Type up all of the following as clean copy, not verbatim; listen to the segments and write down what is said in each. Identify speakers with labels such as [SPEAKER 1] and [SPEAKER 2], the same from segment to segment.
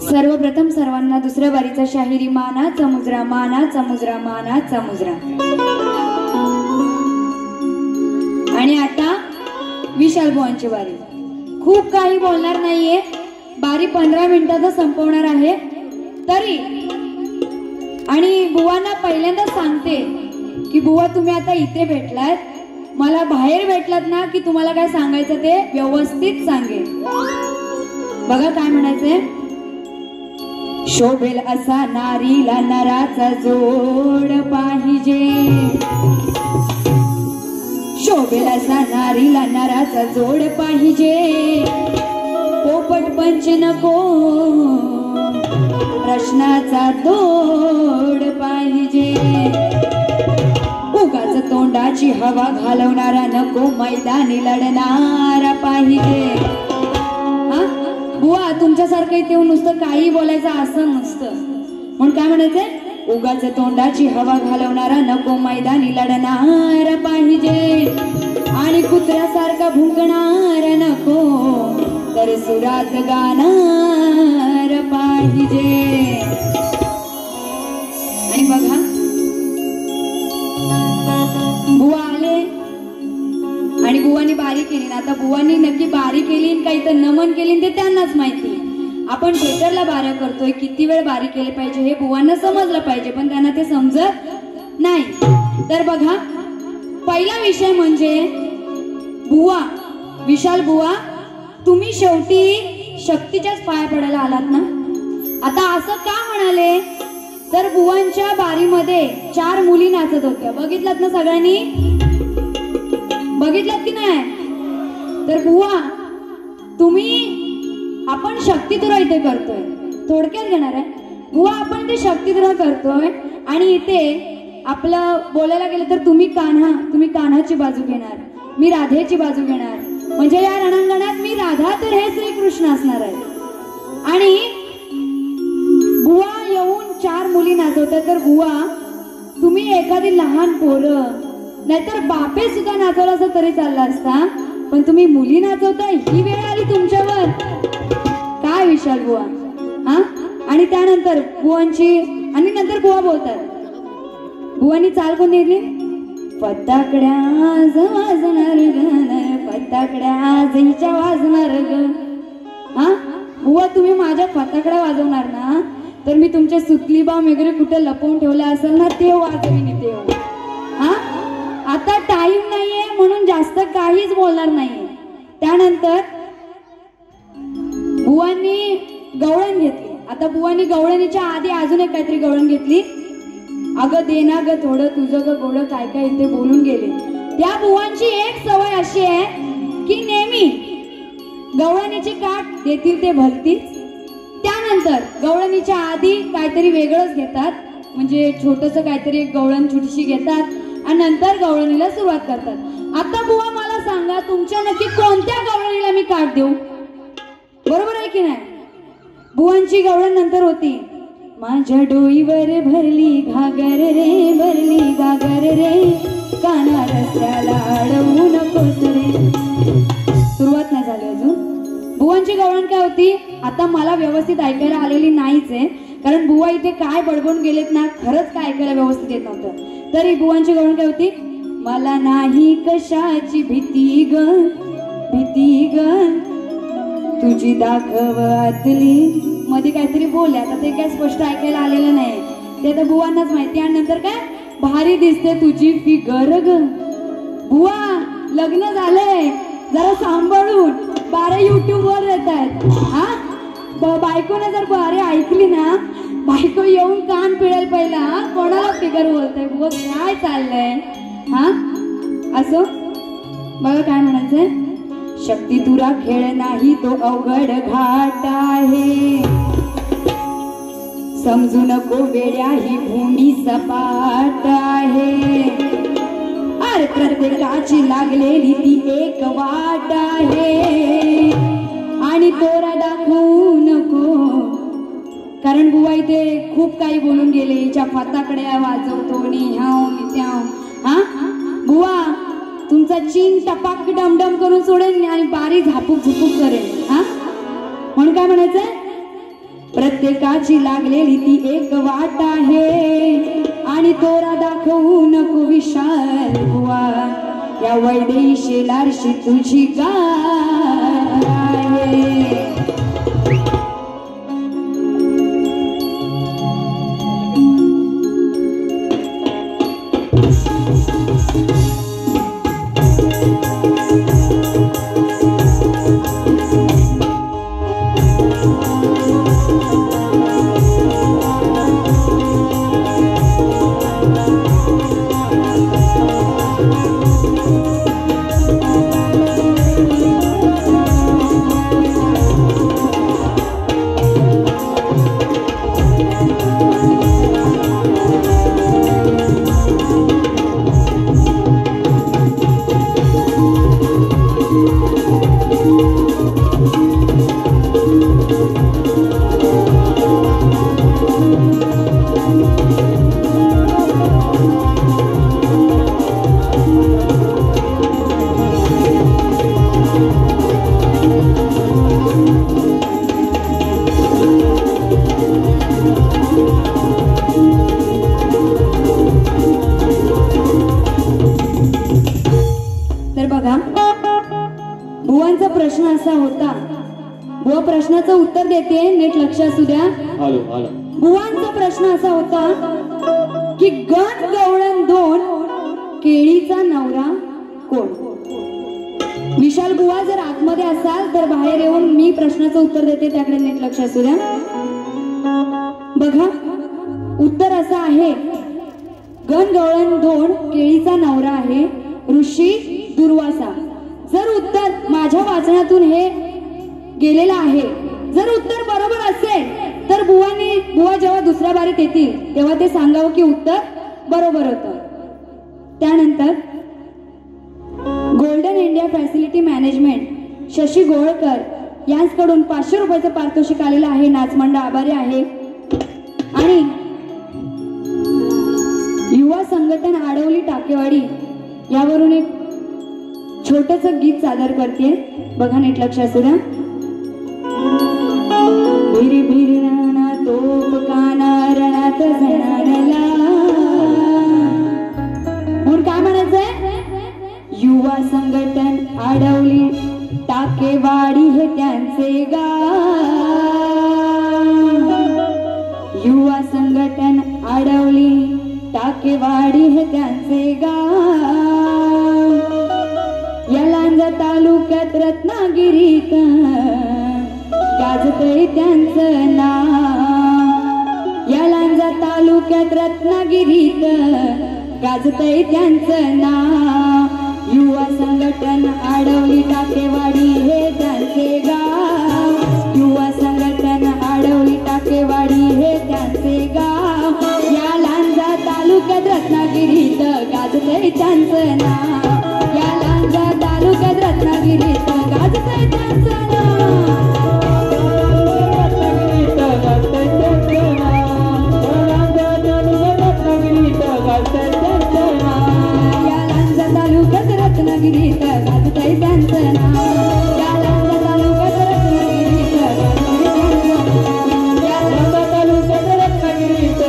[SPEAKER 1] सर्वप्रथम सर्वांना दुसऱ्या बारीचा शाहिरी मानाचा मुजरा, मानाचा मुजरा, मानाचा मुजरा. आणि आता विशाल बुवांची बारी. खूप काही बोलणार नाहीये, बारी 15 मिनिटात संपवणार आहे तरी. आणि बुवांना पहिल्यांदा सांगते की बुवा तुम्ही आता इथे भेटलात, मला बाहेर भेटलात ना की तुम्हाला काय सांगायचं ते व्यवस्थित सांगेन. बघा काय म्हणायचंय. शोभेल असा नारीला नराचा जोड पाहिजे, शोभेल असा नारीला नराचा जोड पाहिजे. पोपट पंच नको, प्रश्नाचा तोड पाहिजे. उगाच तोंडाची हवा घालवणारा नको, मैदानी लढणारा पाहिजे. बुवा तुमच्यासारखं इथे नुसतं काही बोलायचं असं नसतं, म्हणून काय म्हणायचंय. उगाच तोंडाची हवा घालवणारा नको, मैदानी लढणारा पाहिजे. आणि कुत्र्यासारखा भुंकणारा नको, तर सुरात गाणारा पाहिजे. आणि बघा बुवा आले आणि बुवानी बारी केली ना. आता बुवानी नक्की बारी केली काही तर नमन केली ते त्यांनाच माहिती. आपण थिएटरला बाऱ्या करतोय, किती वेळ बारी केली पाहिजे हे बुवांना समजलं पाहिजे, पण त्यांना ते समजत नाही. तर बघा पहिला विषय म्हणजे बुवा, विशाल बुवा तुम्ही शेवटी शक्तीच्याच पाया पडायला आलात ना. आता असं का म्हणाले तर बुवांच्या बारीमध्ये 4 मुली नाचत होत्या, बघितलात ना सगळ्यांनी, बघितलात की नाही. तर बुवा तुम्ही, आपण शक्तितुरा इथे करतोय, थोडक्यात घेणार आहे बुवा, आपण इथे शक्तितुरा करतोय. आणि इथे आपलं बोलायला गेलं तर तुम्ही कान्हाची बाजू घेणार, मी राधेची बाजू घेणार. म्हणजे या रणांगणात मी राधा तर हे श्रीकृष्ण असणार आहे. आणि बुवा येऊन 4 मुली नाचवतात. तर बुवा तुम्ही एखादी लहान पोरं नाहीतर बापे सुद्धा नाचवला असं तरी चालला असता, पण तुम्ही मुली नाचवताय ही वेळ आली तुमच्यावर. काय विशाल बुवा. हा आणि त्यानंतर बुवांची, आणि नंतर बुवा बोलतात. बुवांनी चाल कोण दिली. फटाकड्या वाजणार ग, फटाकड्या हिच्या वाजणार ग. हा बुवा तुम्ही माझ्या फटाकड्या वाजवणार ना, तर मी तुमच्या सुतली बाम वगैरे कुठे लपवून ठेवल्या असेल ना ते वाजवीन ते. हा आता टाइम नाहीये म्हणून जास्त काहीच बोलणार नाहीये. त्यानंतर बुवांनी गवळण घेतली. आता बुवांनी गवळणीच्या आधी अजून एक काहीतरी गवळण घेतली. अगं दे ना ग थोडं तुझं ग गोड, काय काय इथे बोलून गेले. त्या बुवांची एक सवय अशी आहे की नेहमी गवळणीची काठ देतील ते भलतीच. त्यानंतर गवळणीच्या आधी काहीतरी वेगळंच घेतात, म्हणजे छोटस काहीतरी एक गवळण छोटीशी घेतात आणि नंतर गवळणीला सुरुवात करतात. आता बुवा मला सांगा तुमच्या नक्की कोणत्या गवळणीला मी काठ देऊ. बरोबर आहे की नाही. बुवांची गवळण नंतर होती. माझ्या डोईवर भरली घागर रे, भरली घागर रे, काना रस्त्याला अडवू नकोस रे. सुरुवात नाही झाली अजून. बुवांची गवळण काय होती आता मला व्यवस्थित ऐकायला आलेली नाहीच आहे, कारण बुवा इथे काय बडबडून गेलेत ना, खरंच काय ऐकायला व्यवस्थित येत नव्हतं. तरी बुवांची गवळण काय होती. मला नाही कशाची भीती ग, भीती ग, तुझी दाखव आतली. मध्ये काहीतरी बोलले, आता ते काय स्पष्ट ऐकायला आलेलं नाही, ते तर बुवांनाच माहिती. आणि नंतर काय भारी दिसते तुझी फिगर ग. बुवा लग्न झालंय, जरा सांभाळून. बारे युट्यूब वर येत आहेत. हा बायकोने जर बारे ऐकली ना, बायको येऊन कान पिळेल पहिला. कोणाला फिगर बोलतय बुवा, काय चाललंय. हा असो बघा काय म्हणायचंय. शक्तितुरा खेळ नाही तो अवघड घाट आहे, समजू नको वेड्या ही भूमी सपाट आहे. अरे प्रत्येकाची लागलेली ती एक वाट आहे, आणि तोरा दाखवू नको. कारण बुवा इथे खूप काही बोलून गेले, हिच्या फटाकड्या वाजवतो आणि ह्याव मी त्याव. हा बुवा तुमचा चीन टपाक डमडम करून सोडेल आणि बारी झापूक झुपूक करेल. हा म्हणून काय म्हणायचंय, प्रत्येकाची लागलेली ती एक वाट आहे आणि तोरा दाखवू नको विशाल बुवा, या वैदेही शेलारशी तुझी गाय आहे. बुवांचा प्रश्न असा होता, बुवा प्रश्नाचं उत्तर देते, नीट लक्ष असू द्या. बुवांचा प्रश्न असा होता की गण गवळण दोन केळीचा नवरा कोण. विशाल बुवा जर आतमध्ये असाल तर बाहेर येऊन मी प्रश्नाचं उत्तर देते, त्याकडे नीट लक्ष असू द्या. बघा उत्तर असं आहे, गण गवळण दोन केळीचा नवरा आहे ऋषी दुर्वासा. जर उत्तर माझ्या वाचनातून हे गेलेलं आहे, जर उत्तर बरोबर असेल तर बुवा जेव्हा दुसऱ्या बारीत येतील तेव्हा ते सांगावं की उत्तर बरोबर होतं. त्यानंतर golden India facility management Shashi Golkar यांच्याकडून 500 रुपयाचं पारितोषिक आलेलं आहे. नाचमंडळ आभारी आहे. आणि युवा संघटन आडवली टाकेवाडी यावरून एक छोटस गीत सादर करते, बघा नीट लक्ष असू द्या. भिर भिर राणा तोफ काना रणात झणारला. म्हणून काय म्हणायचंय, युवा संघटन आडवली टाकेवाडी हे त्यांचे गाव. युवा संघटन आडवली टाकेवाडी हे त्यांचे गाव. या लांजा तालुक्यात रत्नागिरीत गाजतय त्यांचं नाव. या लांजा तालुक्यात रत्नागिरीत गाजतय त्यांचं नाव. युवा संघटन आडवली टाकेवाडी हे त्यांचे गाव. युवा संघटन आडवली टाकेवाडी हे त्यांचे गाव. या लांजा तालुक्यात रत्नागिरीत गाजतय त्यांचं नाव. या लांजा तालुक्यात रत्नागिरीत गाजतय त्यांचं नाव. या लांजा तालुक्यात रत्नागिरीत गाजतय त्यांचं नाव. या लांजा तालुक्यात रत्नागिरीत या लांजा तालुक्यात रत्नागिरीत गाजतय त्यांचं नाव. या लांजा तालुक्यात रत्नागिरीत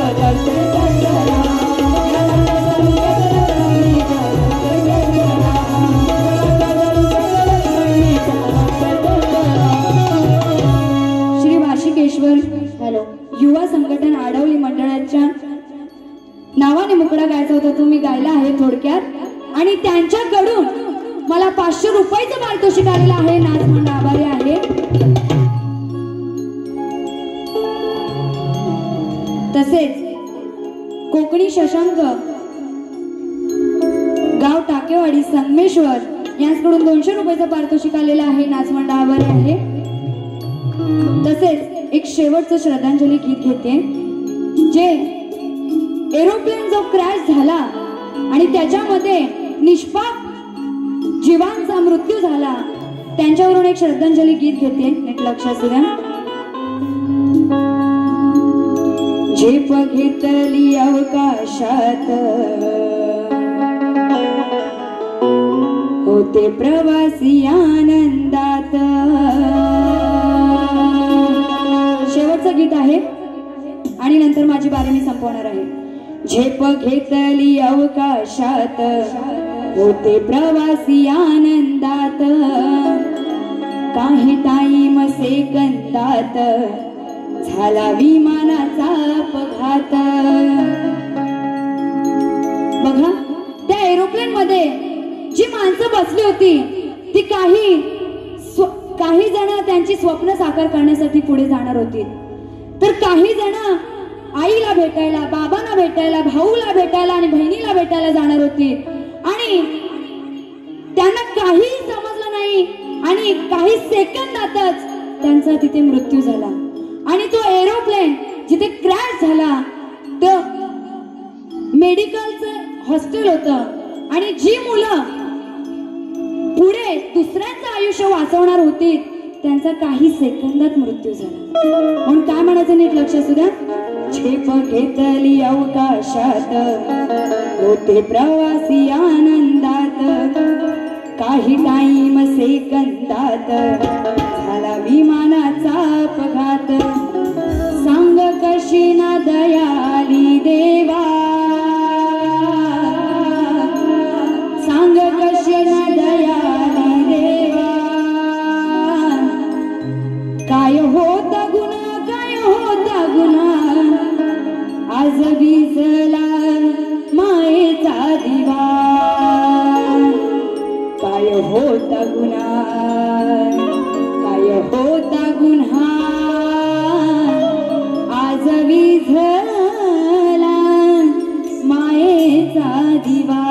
[SPEAKER 1] श्री भाषिकेश्वर युवा संघटन आडवली मंडळाच्या नावाने मुकडा गायचा होता, तुम्ही गायला आहे थोडक्यात. आणि त्यांच्याकडून मला 500 रुपयाचं पारितोषिक आलेलं आहे. नाचमंडळ आभारी आहे. तसेच कोकणी शशांक गाव टाकेवाडी संगमेश्वर यांच्याकडून 200 रुपयाचं पारितोषिक आलेलं आहे. नाचमंडळ आभारी आहे. तसेच एक शेवटचं श्रद्धांजली गीत घेते, जे एरोप्लेन जो क्रॅश झाला आणि त्याच्यामध्ये निष्पाप जीवांचा मृत्यू झाला, त्यांच्यावरून एक श्रद्धांजली गीत घेते, नीट लक्ष असू द्या. झेप घेतली अवकाशात होते प्रवासी आनंदात. पुढची बारी मी संपवणार आहे. झेप घेतली अवकाशात होते प्रवासी आनंदात, काही टाईम सेकंदात झाला विमानाचा अपघात. बघा त्या एरोप्लेन मध्ये जी माणसं बसली होती ती काही जण त्यांची स्वप्न साकार करण्यासाठी पुढे जाणार होती, तर काही जण आईला भेटायला, बाबांना भेटायला, भाऊला भेटायला आणि बहिणीला भेटायला जाणार होती. आणि त्यांना काही समजलं नाही आणि काही सेकंदातच त्यांचा तिथे मृत्यू झाला. आणि तो एरोप्लेन जिथे क्रॅश झाला तर मेडिकलचं हॉस्टेल होतं आणि जी मुलं पुढे दुसऱ्यांचं आयुष्य वाचवणार होती त्यांचा काही सेकंदात मृत्यू झाला. म्हणून काय म्हणायचं नीट लक्ष असू द्या. झेप घेतली अवकाशात होते प्रवासी आनंदात, काही टाईम सेकंदात झाला विमानाचा अपघात. सांग कशी ना दयाली देवा, सांग कशी ना दयाली देवा, काय होता गुन्हा, काय होता गुन्हा, आज विझला मायेचा दिवा. काय होता गुन्हा, काय होता गुन्हा, आज विझला मायेचा दिवा.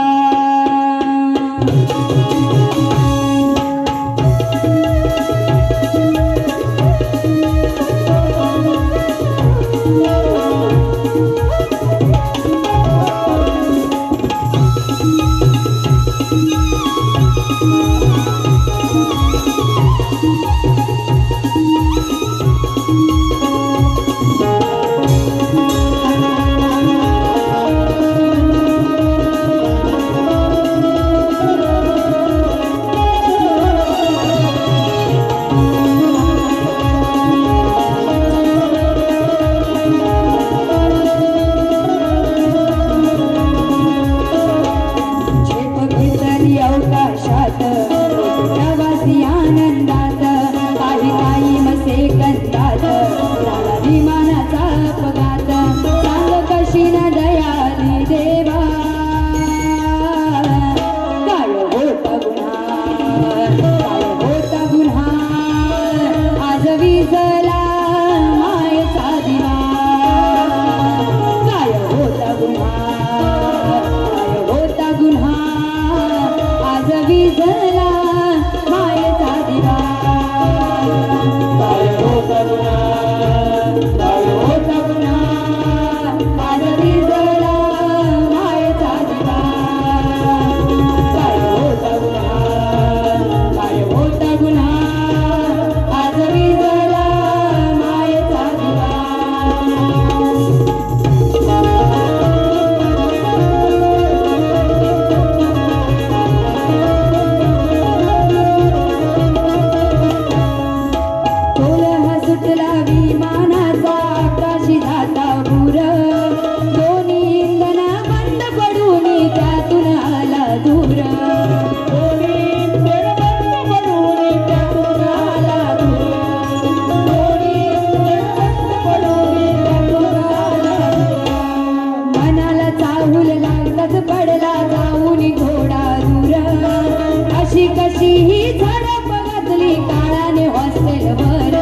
[SPEAKER 2] कशी ही झडप घातली काळाने हॉस्टेलवर,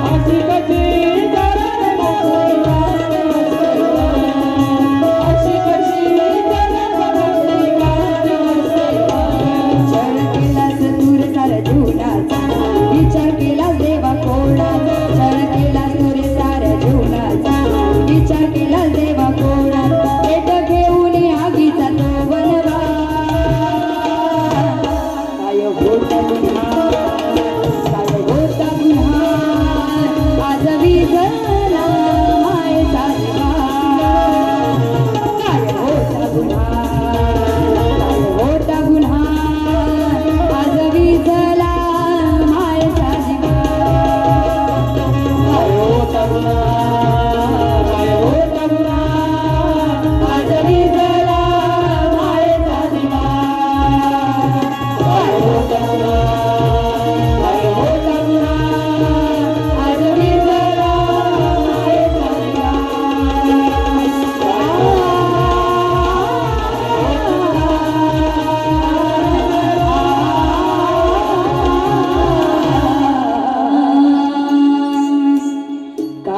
[SPEAKER 2] अशी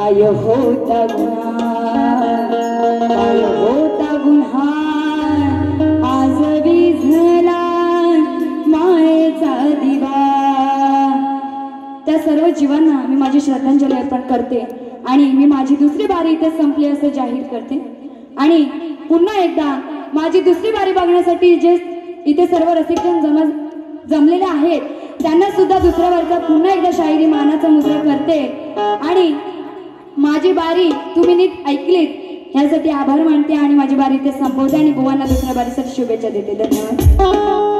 [SPEAKER 1] काय होता गुन्हा, काय होता गुन्हा, आज विझला मायेचा दिवा. त्या सर्व जीवांना मी माझी श्रद्धांजली अर्पण करते आणि मी माझी दुसरी बारी इथे संपली असं जाहीर करते. आणि पुन्हा एकदा माझी दुसरी बारी बघण्यासाठी जे इथे सर्व रसिकजन जमलेले आहेत त्यांना सुद्धा दुसऱ्या वर्गात पुन्हा एकदा शाहिरी मानाचा मुद्रा करते. आणि माझी बारी तुम्ही नीट ऐकलीत यासाठी आभार मानते आणि माझी बारी इथे संपवते आणि बुवांना दुसऱ्या बारीसाठी शुभेच्छा देते. धन्यवाद.